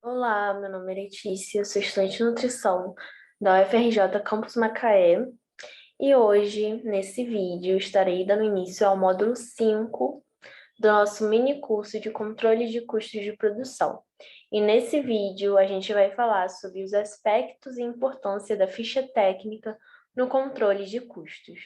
Olá, meu nome é Letícia, eu sou estudante de nutrição da UFRJ Campus Macaé e hoje, nesse vídeo, estarei dando início ao módulo 5 do nosso mini curso de controle de custos de produção. E nesse vídeo a gente vai falar sobre os aspectos e importância da ficha técnica no controle de custos.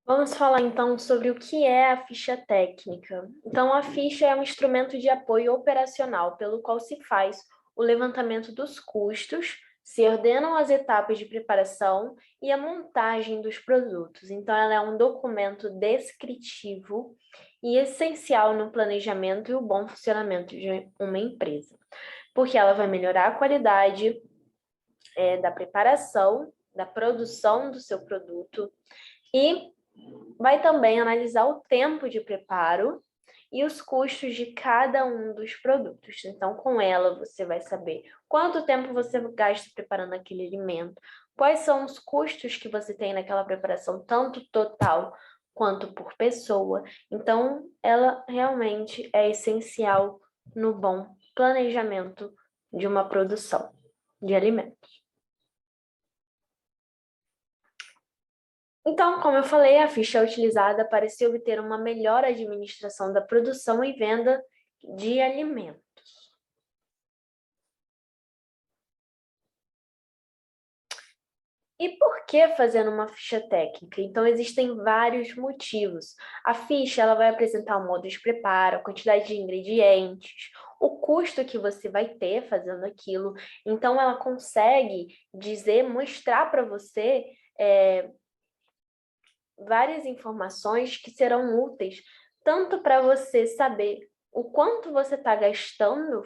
Vamos falar então sobre o que é a ficha técnica. Então, a ficha é um instrumento de apoio operacional pelo qual se faz o levantamento dos custos, se ordenam as etapas de preparação e a montagem dos produtos. Então, ela é um documento descritivo e essencial no planejamento e o bom funcionamento de uma empresa, porque ela vai melhorar a qualidade da preparação, da produção do seu produto e vai também analisar o tempo de preparo e os custos de cada um dos produtos. Então, com ela, você vai saber quanto tempo você gasta preparando aquele alimento, quais são os custos que você tem naquela preparação, tanto total quanto por pessoa. Então, ela realmente é essencial no bom planejamento de uma produção de alimentos. Então, como eu falei, a ficha é utilizada para se obter uma melhor administração da produção e venda de alimentos. E por que fazendo uma ficha técnica? Então, existem vários motivos. A ficha ela vai apresentar o modo de preparo, a quantidade de ingredientes, o custo que você vai ter fazendo aquilo. Então, ela consegue dizer, mostrar para você várias informações que serão úteis, tanto para você saber o quanto você está gastando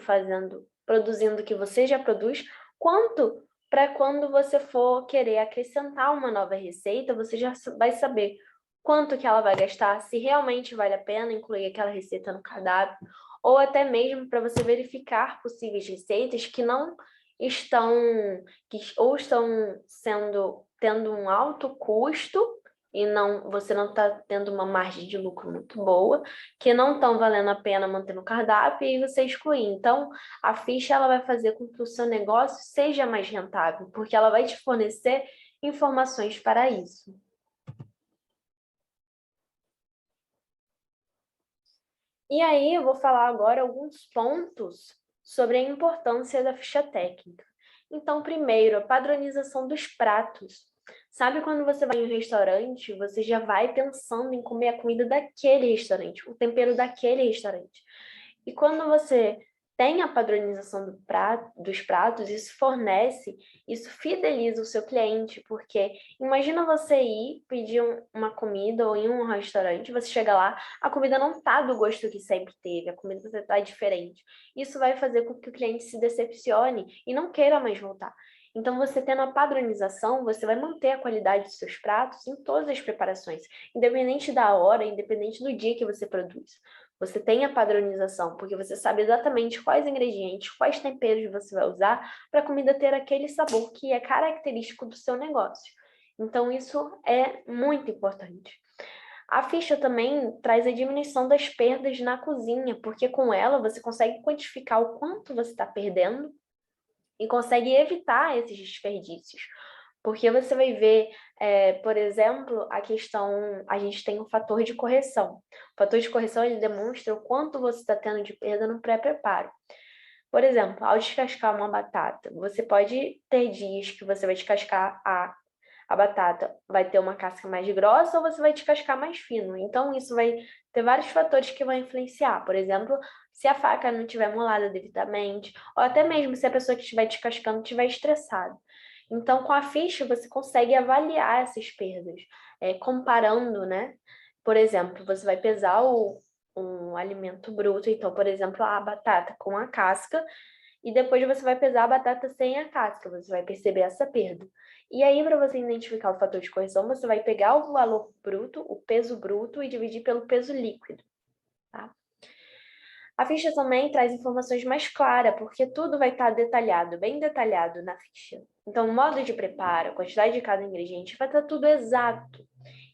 produzindo o que você já produz, quanto para quando você for querer acrescentar uma nova receita, você já vai saber quanto que ela vai gastar, se realmente vale a pena incluir aquela receita no cardápio, ou até mesmo para você verificar possíveis receitas que não estão, ou estão tendo um alto custo e você não está tendo uma margem de lucro muito boa, que não estão valendo a pena manter no cardápio e você excluir. Então, a ficha ela vai fazer com que o seu negócio seja mais rentável, porque ela vai te fornecer informações para isso. E aí, eu vou falar agora alguns pontos sobre a importância da ficha técnica. Então, primeiro, a padronização dos pratos. Sabe quando você vai em um restaurante, você já vai pensando em comer a comida daquele restaurante, o tempero daquele restaurante. E quando você tem a padronização dos pratos, isso fideliza o seu cliente, porque imagina você ir pedir uma comida ou em um restaurante, você chega lá, a comida não tá do gosto que sempre teve, a comida tá diferente. Isso vai fazer com que o cliente se decepcione e não queira mais voltar. Então, você tendo a padronização, você vai manter a qualidade dos seus pratos em todas as preparações, independente da hora, independente do dia que você produz. Você tem a padronização, porque você sabe exatamente quais ingredientes, quais temperos você vai usar para a comida ter aquele sabor que é característico do seu negócio. Então, isso é muito importante. A ficha também traz a diminuição das perdas na cozinha, porque com ela você consegue quantificar o quanto você está perdendo e consegue evitar esses desperdícios. Porque você vai ver, por exemplo, a gente tem um fator de correção. O fator de correção, ele demonstra o quanto você está tendo de perda no pré-preparo. Por exemplo, ao descascar uma batata, você pode ter dias que você vai descascar a batata, vai ter uma casca mais grossa ou você vai descascar mais fino. Então, isso vai ter vários fatores que vão influenciar. Por exemplo, se a faca não estiver molada devidamente, ou até mesmo se a pessoa que estiver descascando estiver estressada. Então, com a ficha, você consegue avaliar essas perdas, comparando, né? Por exemplo, você vai pesar um alimento bruto, então, por exemplo, a batata com a casca, e depois você vai pesar a batata sem a casca, você vai perceber essa perda. E aí, para você identificar o fator de correção, você vai pegar o valor bruto, o peso bruto, e dividir pelo peso líquido, tá? A ficha também traz informações mais claras, porque tudo vai estar detalhado, bem detalhado na ficha. Então, o modo de preparo, a quantidade de cada ingrediente, vai estar tudo exato.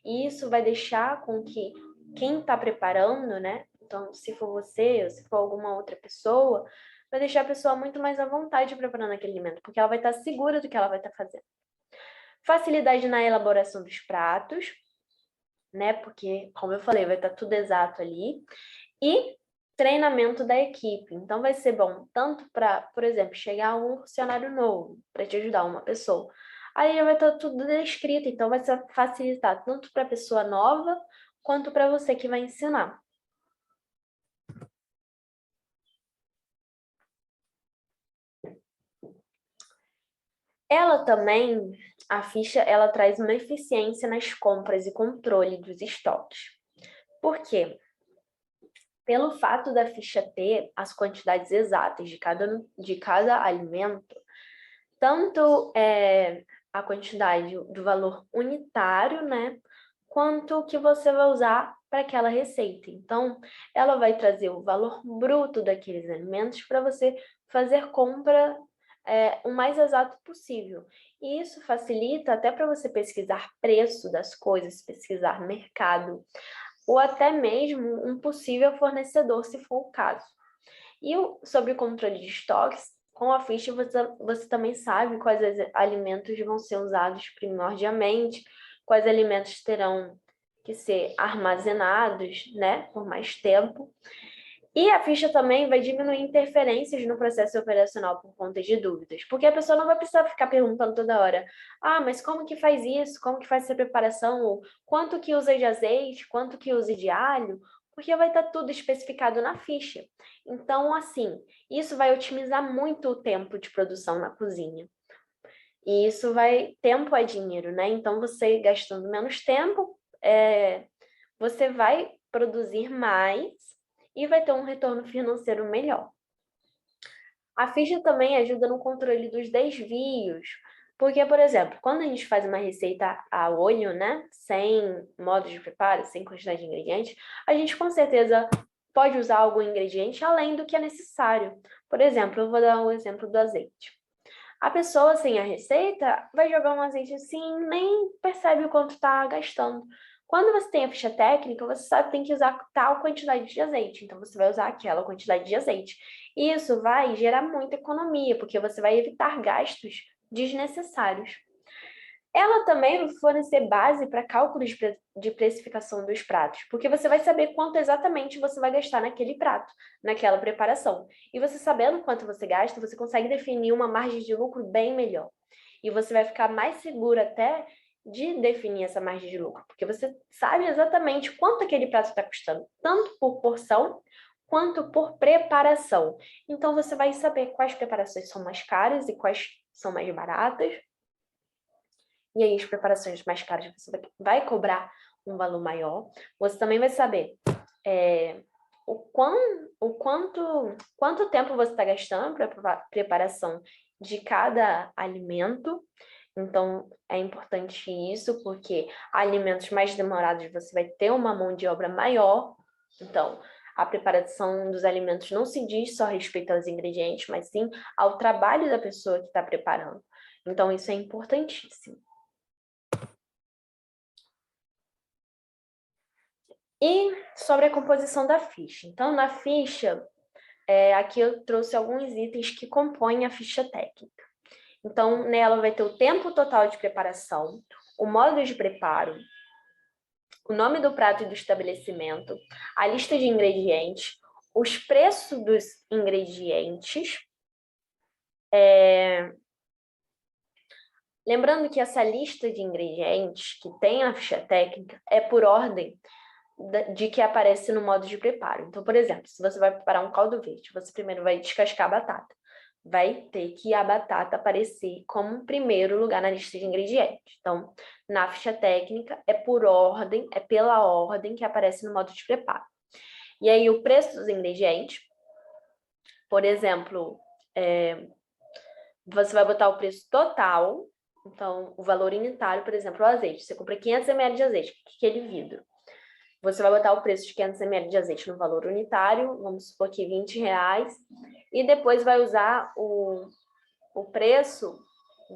E isso vai deixar com que quem está preparando, né? Então, se for você ou se for alguma outra pessoa, vai deixar a pessoa muito mais à vontade preparando aquele alimento, porque ela vai estar segura do que ela vai estar fazendo. Facilidade na elaboração dos pratos, né? Porque, como eu falei, vai estar tudo exato ali. E treinamento da equipe. Então, vai ser bom tanto para, por exemplo, chegar um funcionário novo para te ajudar, uma pessoa. Aí já vai estar tudo descrito, então vai facilitar tanto para a pessoa nova quanto para você que vai ensinar. Ela também, a ficha, ela traz uma eficiência nas compras e controle dos estoques. Por quê? Pelo fato da ficha ter as quantidades exatas de cada alimento, tanto a quantidade do valor unitário, né, quanto o que você vai usar para aquela receita. Então, ela vai trazer o valor bruto daqueles alimentos para você fazer compra o mais exato possível. E isso facilita até para você pesquisar preço das coisas, pesquisar mercado, ou até mesmo um possível fornecedor, se for o caso. E sobre o controle de estoques, com a ficha você também sabe quais alimentos vão ser usados primordialmente, quais alimentos terão que ser armazenados, né, por mais tempo. E a ficha também vai diminuir interferências no processo operacional por conta de dúvidas, porque a pessoa não vai precisar ficar perguntando toda hora, mas como que faz isso? Como que faz essa preparação? Ou quanto que usa de azeite? Quanto que usa de alho? Porque vai estar tudo especificado na ficha. Então, assim, isso vai otimizar muito o tempo de produção na cozinha. E isso tempo é dinheiro, né? Então, você gastando menos tempo, você vai produzir mais e vai ter um retorno financeiro melhor. A ficha também ajuda no controle dos desvios, porque, por exemplo, quando a gente faz uma receita a olho, né, sem modo de preparo, sem quantidade de ingredientes, a gente com certeza pode usar algum ingrediente além do que é necessário. Por exemplo, eu vou dar um exemplo do azeite. A pessoa sem a receita vai jogar um azeite assim, nem percebe o quanto está gastando. Quando você tem a ficha técnica, você sabe que tem que usar tal quantidade de azeite, então você vai usar aquela quantidade de azeite. E isso vai gerar muita economia, porque você vai evitar gastos desnecessários. Ela também vai fornecer base para cálculos de precificação dos pratos, porque você vai saber quanto exatamente você vai gastar naquele prato, naquela preparação. E você sabendo quanto você gasta, você consegue definir uma margem de lucro bem melhor. E você vai ficar mais seguro até de definir essa margem de lucro, porque você sabe exatamente quanto aquele prato está custando, tanto por porção quanto por preparação. Então você vai saber quais preparações são mais caras e quais são mais baratas. E aí, as preparações mais caras você vai cobrar um valor maior. Você também vai saber quanto tempo você está gastando para a preparação de cada alimento. Então, é importante isso, porque alimentos mais demorados você vai ter uma mão de obra maior. Então, a preparação dos alimentos não se diz só a respeito aos ingredientes, mas sim ao trabalho da pessoa que está preparando. Então, isso é importantíssimo. E sobre a composição da ficha. Então, na ficha, aqui eu trouxe alguns itens que compõem a ficha técnica. Então, nela vai ter o tempo total de preparação, o modo de preparo, o nome do prato e do estabelecimento, a lista de ingredientes, os preços dos ingredientes. Lembrando que essa lista de ingredientes que tem na ficha técnica é por ordem de que aparece no modo de preparo. Então, por exemplo, se você vai preparar um caldo verde, você primeiro vai descascar a batata. Vai ter que a batata aparecer como primeiro lugar na lista de ingredientes. Então, na ficha técnica, é por ordem, é pela ordem que aparece no modo de preparo. E aí, o preço dos ingredientes, por exemplo, você vai botar o preço total, então, o valor unitário, por exemplo, o azeite. Você compra 500 ml de azeite, aquele vidro. você vai botar o preço de 500 ml de azeite no valor unitário, vamos supor que R$20, e depois vai usar o preço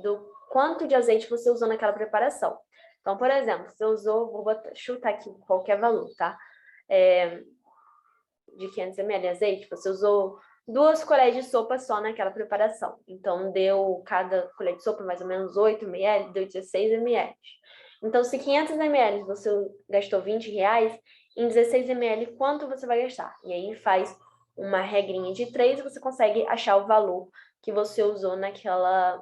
do quanto de azeite você usou naquela preparação. Então, por exemplo, você usou, chutar aqui qualquer valor, tá? De 500 ml de azeite, você usou 2 colheres de sopa só naquela preparação. Então, deu cada colher de sopa mais ou menos 8 ml, deu 16 ml. Então, se 500 ml você gastou R$20, em 16 ml, quanto você vai gastar? E aí faz uma regrinha de 3 e você consegue achar o valor que você usou naquela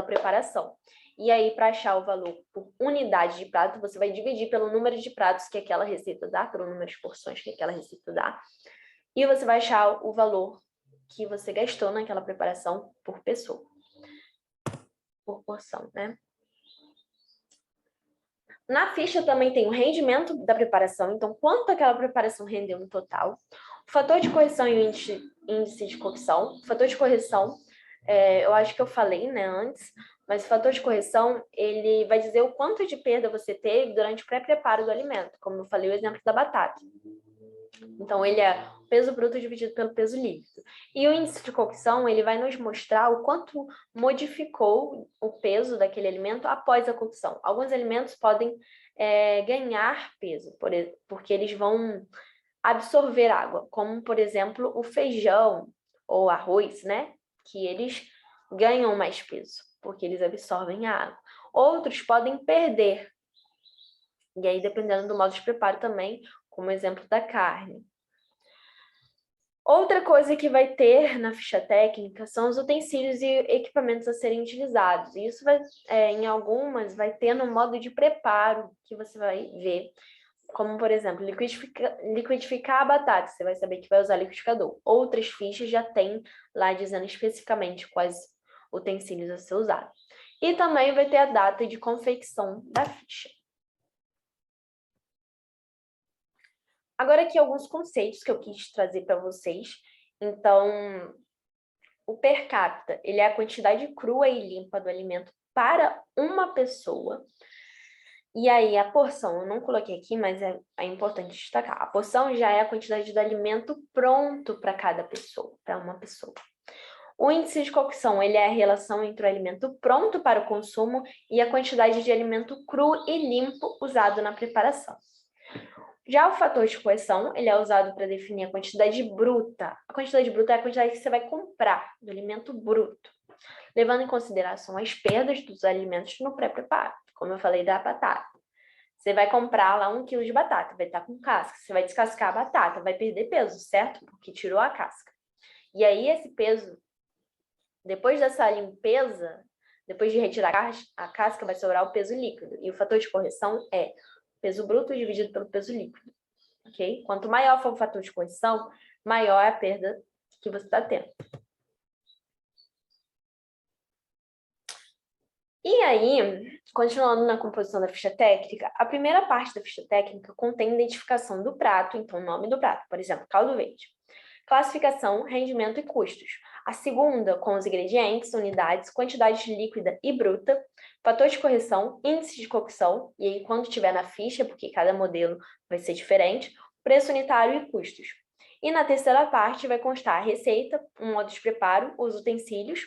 preparação. E aí, para achar o valor por unidade de prato, você vai dividir pelo número de pratos que aquela receita dá, pelo número de porções que aquela receita dá, e você vai achar o valor que você gastou naquela preparação por pessoa, por porção, né? Na ficha também tem o rendimento da preparação, então quanto aquela preparação rendeu no total, o fator de correção e o índice de cocção. O fator de correção, eu acho que eu falei, né, antes, mas o fator de correção, ele vai dizer o quanto de perda você teve durante o pré-preparo do alimento, como eu falei o exemplo da batata. Então, ele é o peso bruto dividido pelo peso líquido. E o índice de cocção, ele vai nos mostrar o quanto modificou o peso daquele alimento após a cocção. Alguns alimentos podem ganhar peso, porque eles vão absorver água, como, por exemplo, o feijão ou arroz, né? Que eles ganham mais peso, porque eles absorvem a água. Outros podem perder. E aí, dependendo do modo de preparo também, como exemplo da carne. Outra coisa que vai ter na ficha técnica são os utensílios e equipamentos a serem utilizados. E isso vai, em algumas, vai ter no modo de preparo que você vai ver. Como, por exemplo, liquidificar a batata, você vai saber que vai usar liquidificador. Outras fichas já tem lá dizendo especificamente quais utensílios a ser usado. E também vai ter a data de confecção da ficha. Agora aqui alguns conceitos que eu quis trazer para vocês. Então, o per capita, ele é a quantidade crua e limpa do alimento para uma pessoa. E aí, a porção, eu não coloquei aqui, mas é importante destacar. A porção já é a quantidade de alimento pronto para cada pessoa, para uma pessoa. O índice de cocção, ele é a relação entre o alimento pronto para o consumo e a quantidade de alimento cru e limpo usado na preparação. Já o fator de correção, ele é usado para definir a quantidade bruta. A quantidade bruta é a quantidade que você vai comprar do alimento bruto, levando em consideração as perdas dos alimentos no pré-preparo, como eu falei da batata. Você vai comprar lá 1 quilo de batata, vai estar com casca. Você vai descascar a batata, vai perder peso, certo? Porque tirou a casca. E aí esse peso, depois dessa limpeza, depois de retirar a casca, vai sobrar o peso líquido. E o fator de correção é peso bruto dividido pelo peso líquido, ok? Quanto maior for o fator de correção, maior é a perda que você está tendo. E aí, continuando na composição da ficha técnica, a primeira parte da ficha técnica contém identificação do prato, então o nome do prato, por exemplo, caldo verde. Classificação, rendimento e custos. A segunda, com os ingredientes, unidades, quantidade líquida e bruta, fator de correção, índice de cocção, e aí quando tiver na ficha, porque cada modelo vai ser diferente, preço unitário e custos. E na terceira parte vai constar a receita, um modo de preparo, os utensílios.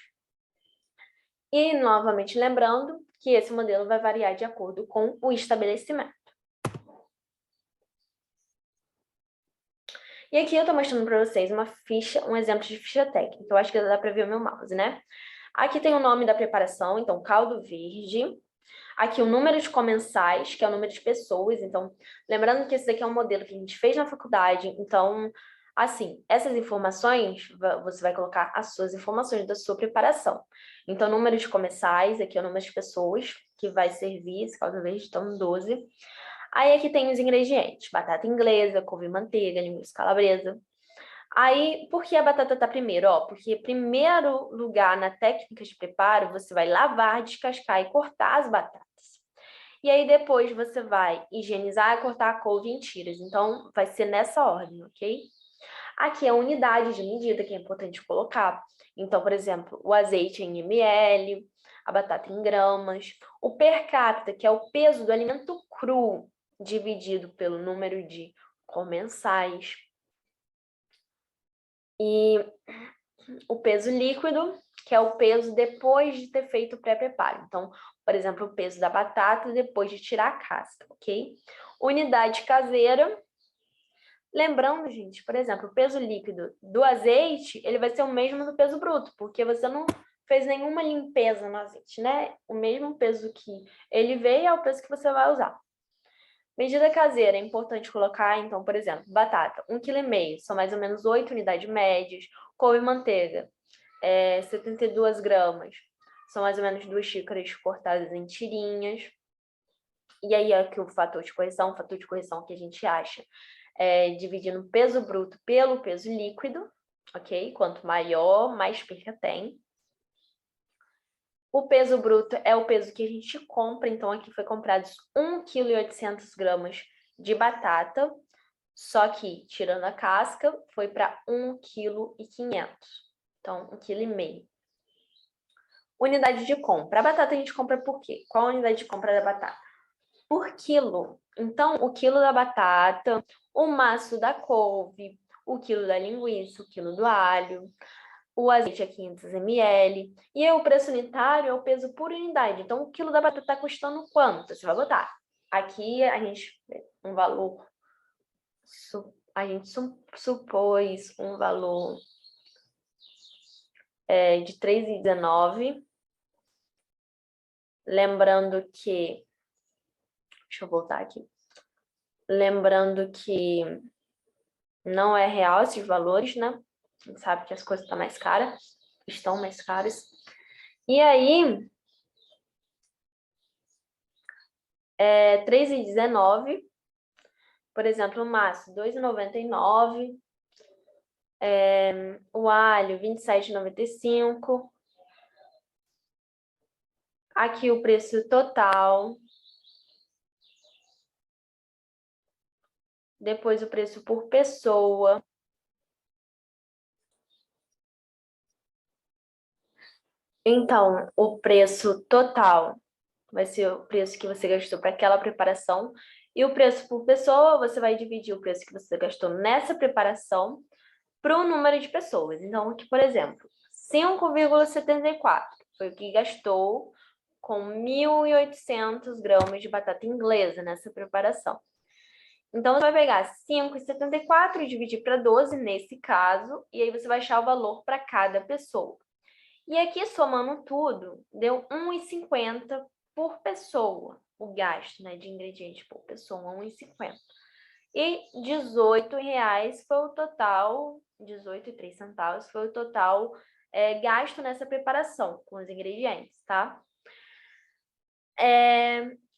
E, novamente, lembrando que esse modelo vai variar de acordo com o estabelecimento. E aqui eu estou mostrando para vocês uma ficha, um exemplo de ficha técnica. Eu acho que dá para ver o meu mouse, né? Aqui tem o nome da preparação, então caldo verde. Aqui o número de comensais, que é o número de pessoas. Então, lembrando que esse daqui é um modelo que a gente fez na faculdade. Então, assim, essas informações, você vai colocar as suas informações da sua preparação. Então, número de comensais, aqui é o número de pessoas que vai servir esse caldo verde, então 12. Aí aqui tem os ingredientes, batata inglesa, couve e manteiga, linguiça calabresa. Aí, por que a batata tá primeiro? Porque primeiro lugar na técnica de preparo, você vai lavar, descascar e cortar as batatas. E aí depois você vai higienizar e cortar a couve em tiras. Então, vai ser nessa ordem, ok? Aqui é a unidade de medida que é importante colocar. Então, por exemplo, o azeite em ml, a batata em gramas, o per capita, que é o peso do alimento cru. dividido pelo número de comensais. E o peso líquido, que é o peso depois de ter feito o pré-preparo. Então, por exemplo, o peso da batata depois de tirar a casca, ok? Unidade caseira. Lembrando, gente, por exemplo, o peso líquido do azeite, ele vai ser o mesmo do peso bruto, porque você não fez nenhuma limpeza no azeite, né? O mesmo peso que ele veio é o peso que você vai usar. Medida caseira, é importante colocar, então, por exemplo, batata, 1,5 kg, são mais ou menos 8 unidades médias. Couve e manteiga, 72 gramas, são mais ou menos 2 xícaras cortadas em tirinhas. E aí, aqui o fator de correção que a gente acha dividindo o peso bruto pelo peso líquido, ok? Quanto maior, mais perca tem. O peso bruto é o peso que a gente compra, então aqui foi comprado 1,8 kg de batata, só que, tirando a casca, foi para 1,5 kg. Então, 1,5 kg. Unidade de compra. A batata a gente compra por quê? Qual a unidade de compra da batata? Por quilo. Então, o quilo da batata, o maço da couve, o quilo da linguiça, o quilo do alho, o azeite é 500 ml. E aí, o preço unitário é o peso por unidade. Então, o quilo da batata está custando quanto? Você vai botar. Aqui, a gente um valor... A gente supôs um valor de 3,19. Lembrando que... Deixa eu voltar aqui. Lembrando que não é real esses valores, né? A gente sabe que as coisas estão mais caras. E aí, 3,19. Por exemplo, o maço, 2,99. O alho, 27,95. Aqui o preço total. Depois o preço por pessoa. Então, o preço total vai ser o preço que você gastou para aquela preparação. E o preço por pessoa, você vai dividir o preço que você gastou nessa preparação para o número de pessoas. Então, aqui, por exemplo, 5,74 foi o que gastou com 1.800 gramas de batata inglesa nessa preparação. Então, você vai pegar 5,74 e dividir para 12, nesse caso, e aí você vai achar o valor para cada pessoa. E aqui, somando tudo, deu 1,50 por pessoa, o gasto, né, de ingredientes por pessoa, 1,50. E R$18 foi o total, 18,03 centavos foi o total gasto nessa preparação com os ingredientes, tá?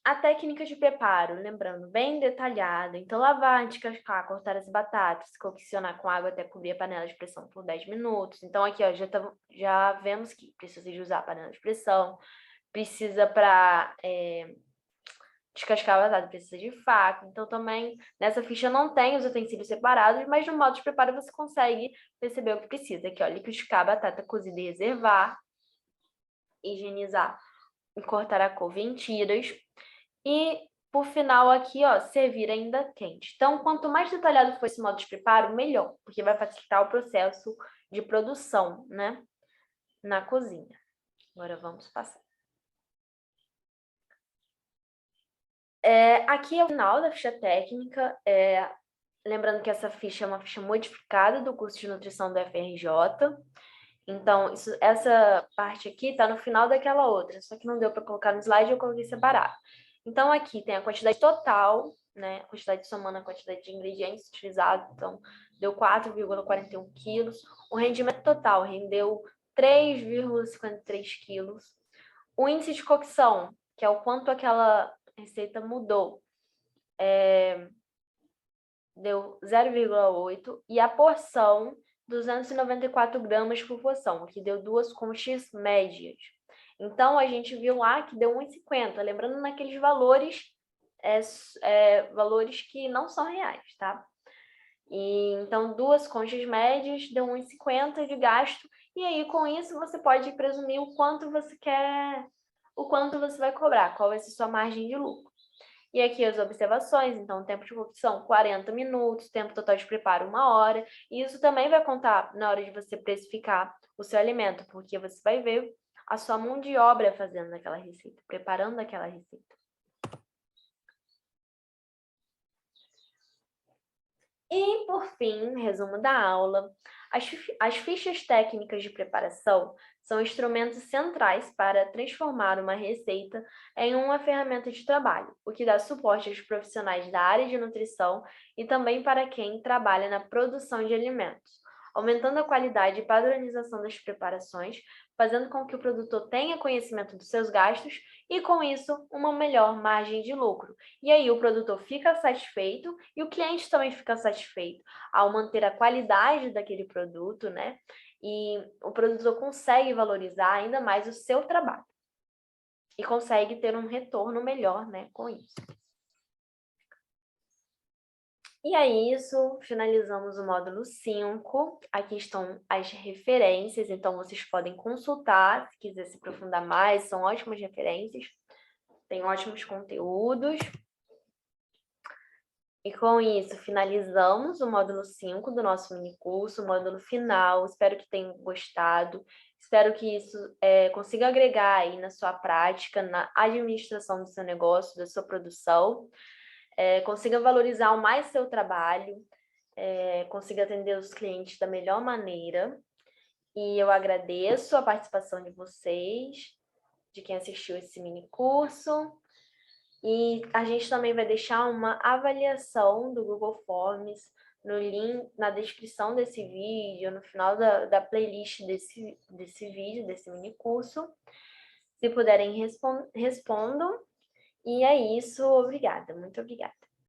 A técnica de preparo, lembrando, bem detalhada. Então, lavar, descascar, cortar as batatas, coccionar com água até cobrir a panela de pressão por 10 minutos. Então, aqui, ó, já vemos que precisa de usar a panela de pressão, precisa para descascar a batata, precisa de faca. Então, também, nessa ficha não tem os utensílios separados, mas no modo de preparo você consegue perceber o que precisa. Aqui, ó, liquidificar a batata cozida e reservar, higienizar e cortar a couve em tiras. E, por final, aqui, ó, servir ainda quente. Então, quanto mais detalhado for esse modo de preparo, melhor, porque vai facilitar o processo de produção, né, na cozinha. Agora, vamos passar. Aqui é o final da ficha técnica. Lembrando que essa ficha é uma ficha modificada do curso de nutrição do FRJ. Então, essa parte aqui está no final daquela outra, só que não deu para colocar no slide, eu coloquei separado. Então, aqui tem a quantidade total, né? A quantidade somando a quantidade de ingredientes utilizados. Então, deu 4,41 quilos. O rendimento total rendeu 3,53 quilos. O índice de cocção, que é o quanto aquela receita mudou, deu 0,8. E a porção, 294 gramas por porção, que deu 2 conchas médias. Então, a gente viu lá que deu 1,50, lembrando naqueles valores, valores que não são reais, tá? Então, 2 conchas médias deu 1,50 de gasto, e aí com isso você pode presumir o quanto você quer, o quanto você vai cobrar, qual vai ser sua margem de lucro. E aqui as observações, então, tempo de cocção 40 minutos, tempo total de preparo 1 hora. E isso também vai contar na hora de você precificar o seu alimento, porque você vai ver a sua mão de obra fazendo aquela receita, preparando aquela receita. E, por fim, resumo da aula, as fichas técnicas de preparação são instrumentos centrais para transformar uma receita em uma ferramenta de trabalho, o que dá suporte aos profissionais da área de nutrição e também para quem trabalha na produção de alimentos, aumentando a qualidade e padronização das preparações, fazendo com que o produtor tenha conhecimento dos seus gastos e, com isso, uma melhor margem de lucro. E aí o produtor fica satisfeito e o cliente também fica satisfeito ao manter a qualidade daquele produto, né? E o produtor consegue valorizar ainda mais o seu trabalho e consegue ter um retorno melhor, né, com isso. E é isso, finalizamos o módulo 5. Aqui estão as referências, então vocês podem consultar se quiser se aprofundar mais, são ótimas referências, tem ótimos conteúdos. E com isso, finalizamos o módulo 5 do nosso minicurso, o módulo final. Espero que tenham gostado. Espero que isso consiga agregar aí na sua prática, na administração do seu negócio, da sua produção. Consiga valorizar ao mais seu trabalho, consiga atender os clientes da melhor maneira. E eu agradeço a participação de vocês, de quem assistiu esse minicurso. E a gente também vai deixar uma avaliação do Google Forms no link, na descrição desse vídeo, no final da playlist desse vídeo, desse minicurso. Se puderem, respondam. E é isso. Obrigada, muito obrigada.